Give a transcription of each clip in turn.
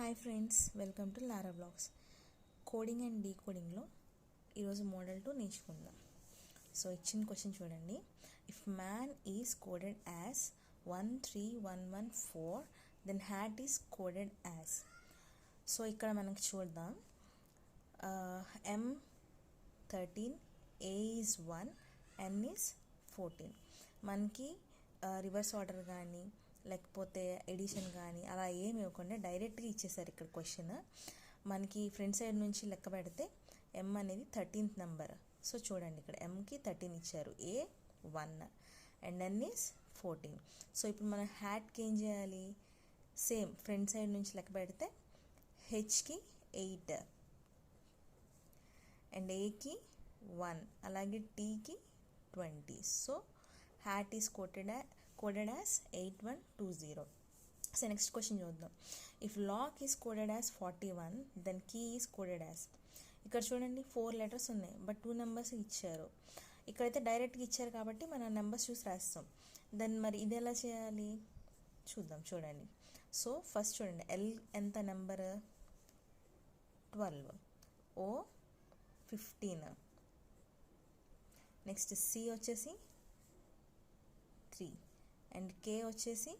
Hi friends, welcome to Lara blogs. Coding and డీకోడింగ్లో ఈరోజు model 2 నేర్చుకుందాం. సో ఇచ్చిన క్వశ్చన్ చూడండి. If man is coded as 13114 then hat is coded as. So ఇక్కడ మనకి చూద్దాం. M13, A is 1, N is 14. మనకి రివర్స్ ఆర్డర్ కానీ లేకపోతే ఎడిషన్ కానీ అలా ఏమి ఇవ్వకుండా డైరెక్ట్గా ఇచ్చేసారు. ఇక్కడ క్వశ్చన్ మనకి ఫ్రంట్ సైడ్ నుంచి లెక్క పెడితే M అనేది 13th నెంబర్. సో చూడండి, ఇక్కడ Mకి 13 ఇచ్చారు, A 1 and N is 14. So ఇప్పుడు మనం హ్యాట్కి ఏం చేయాలి? సేమ్ ఫ్రంట్ సైడ్ నుంచి లెక్క పెడితే Hకి 8 అండ్ Aకి 1 అలాగే Tకి 20. So hat is coded as 8120. So next question చూద్దాం. If lock is coded as 41 then key is coded as. ఇక్కడ చూడండి 4 లెటర్స్ ఉన్నాయి, బట్ 2 నెంబర్స్ ఇచ్చారు. ఇక్కడైతే డైరెక్ట్గా ఇచ్చారు కాబట్టి మనం నెంబర్స్ చూసి రాస్తాం. దెన్ మరి ఇది ఎలా చేయాలి చూద్దాం. చూడండి, సో ఫస్ట్ చూడండి, L ఎంత నెంబర్ 12, O 15, నెక్స్ట్ C వచ్చేసి 3 అండ్ K వచ్చేసి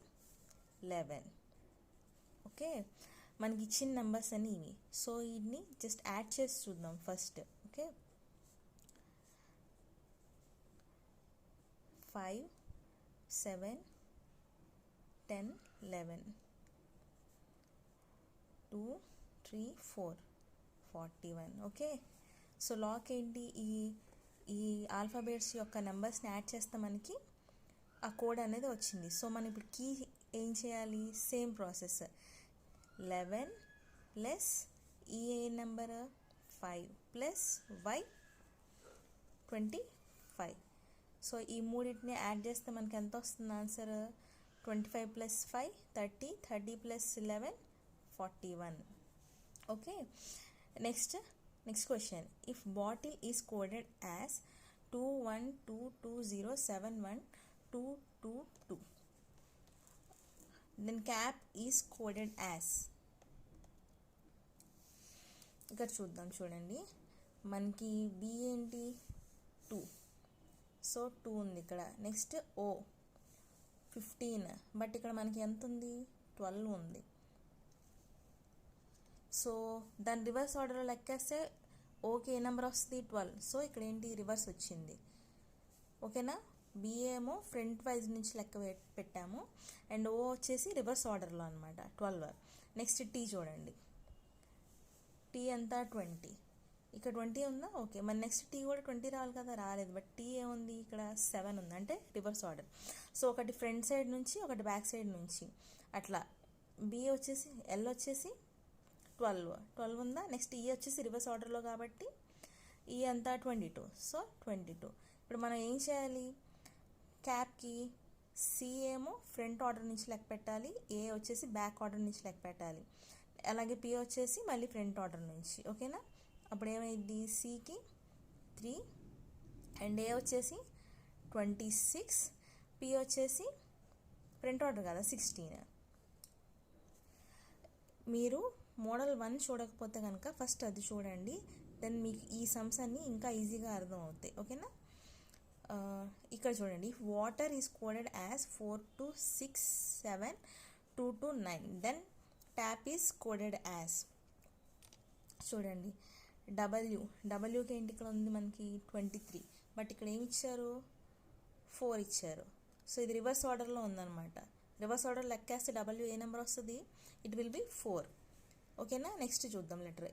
11. ఓకే, మనకి ఇచ్చిన నెంబర్స్ అని ఇవి. సో వీటిని జస్ట్ యాడ్ చేసి చూద్దాం first. Okay, 5 7 10 11 2 3 4 41. Okay, so lock ఏంటి? ఈ ఆల్ఫాబెట్స్ యొక్క నెంబర్స్ని యాడ్ చేస్తే మనకి ఆ కోడ్ అనేది వచ్చింది. సో మనం ఇప్పుడు కీ ఏం చేయాలి? Same process. 11 ప్లస్ ఈ నెంబర్ 5 ప్లస్ Y 25. సో ఈ మూడింటిని యాడ్ చేస్తే మనకి ఎంత వస్తుంది answer? 25 plus 5 30, 30 plus 11 41. Okay, next question. If bottle is coded as 2122071222 then cap is coded as. ఇక్కడ చూద్దాం. చూడండి, మనకి B ఏంటి 2, సో 2 ఉంది ఇక్కడ. నెక్స్ట్ O 15, బట్ ఇక్కడ మనకి ఎంత ఉంది? 12 ఉంది. సో దాని రివర్స్ ఆర్డర్లో లెక్కేస్తే ఓకే ఏ నెంబర్ వస్తుంది? 12. సో ఇక్కడ ఏంటి? రివర్స్ వచ్చింది. ఓకేనా? B ఏమో ఫ్రంట్ వైజ్ నుంచి లెక్క పెట్టాము అండ్ O వచ్చేసి రివర్స్ ఆర్డర్లో అనమాట 12. నెక్స్ట్ T చూడండి, T ఎంత 20, ఇక్కడ 20 ఉందా? ఓకే, మరి నెక్స్ట్ T కూడా 20 రావాలి కదా, రాలేదు. బట్ T ఏముంది? ఇక్కడ 7 ఉంది, అంటే రివర్స్ ఆర్డర్. సో ఒకటి ఫ్రంట్ సైడ్ నుంచి ఒకటి బ్యాక్ సైడ్ నుంచి అట్లా. B వచ్చేసి L వచ్చేసి 12 ఉందా? నెక్స్ట్ E వచ్చేసి రివర్స్ ఆర్డర్లో కాబట్టి E ఎంత 22. సో 22. ఇప్పుడు మనం ఏం చేయాలి? క్యాప్కి C ఏమో ఫ్రంట్ ఆర్డర్ నుంచి లెక్క పెట్టాలి, A వచ్చేసి బ్యాక్ ఆర్డర్ నుంచి లెక్క పెట్టాలి, అలాగే P వచ్చేసి మళ్ళీ ఫ్రంట్ ఆర్డర్ నుంచి. ఓకేనా? అప్పుడు ఏమైంది? Cకి 3 అండ్ A వచ్చేసి 26, P వచ్చేసి ఫ్రంట్ ఆర్డర్ కదా 16. మీరు మోడల్ 1 చూడకపోతే కనుక ఫస్ట్ అది చూడండి, దెన్ మీకు ఈ సమ్స్ అన్నీ ఇంకా ఈజీగా అర్థం అవుతాయి. ఓకేనా? ఇక్కడ చూడండి, water is coded as 4267229 then tap is coded as. చూడండి, డబ్ల్యూకి ఏంటి ఇక్కడ ఉంది మనకి 23, బట్ ఇక్కడ ఏమి ఇచ్చారు? 4 ఇచ్చారు. సో ఇది రివర్స్ ఆర్డర్లో ఉందన్నమాట. రివర్స్ ఆర్డర్ లెక్కేస్తే డబ్ల్యూ ఏ నెంబర్ వస్తుంది? It will be 4. ఓకేనా? నెక్స్ట్ చూద్దాం లెటర్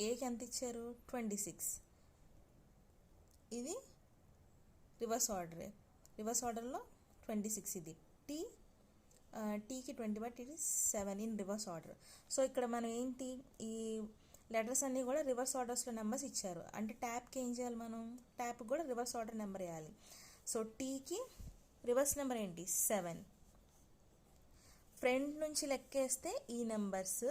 ఏకి ఎంత ఇచ్చారు? 26. ఇది రివర్స్ ఆర్డర్లో 26 ఇది. టీకి 20, బట్ ఇది 7 ఇన్ రివర్స్ ఆర్డర్. సో ఇక్కడ మనం ఏంటి? ఈ లెటర్స్ అన్నీ కూడా రివర్స్ ఆర్డర్స్లో నెంబర్స్ ఇచ్చారు, అంటే ట్యాప్కి ఏం చేయాలి? మనం ట్యాప్కి కూడా రివర్స్ ఆర్డర్ నెంబర్ వేయాలి. సో టీకి రివర్స్ నెంబర్ ఏంటి? 7. ఫ్రంట్ నుంచి లెక్కేస్తే ఈ నెంబర్స్,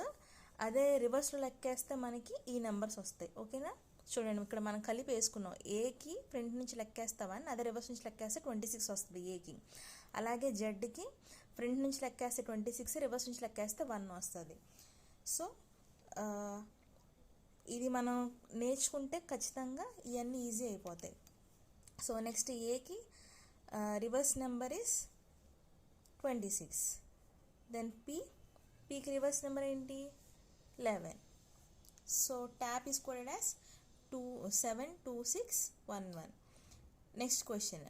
అదే రివర్స్లో లెక్కేస్తే మనకి ఈ నెంబర్స్ వస్తాయి. ఓకేనా? చూడండి, ఇక్కడ మనం కలిపి వేసుకున్నాం. ఏకి ఫ్రంట్ నుంచి లెక్కేస్తే 1, అదే రివర్స్ నుంచి లెక్కేస్తే 26 వస్తుంది ఏకి. అలాగే జెడ్కి ఫ్రంట్ నుంచి లెక్కేస్తే 26, రివర్స్ నుంచి లెక్కేస్తే 1 వస్తుంది. సో ఇది మనం నేర్చుకుంటే ఖచ్చితంగా ఇవన్నీ ఈజీ అయిపోతాయి. సో నెక్స్ట్ ఏకి రివర్స్ నెంబర్ ఇస్ 26. దెన్ పీకి రివర్స్ నెంబర్ ఏంటి 11. So tap is coded as 272611. Next question,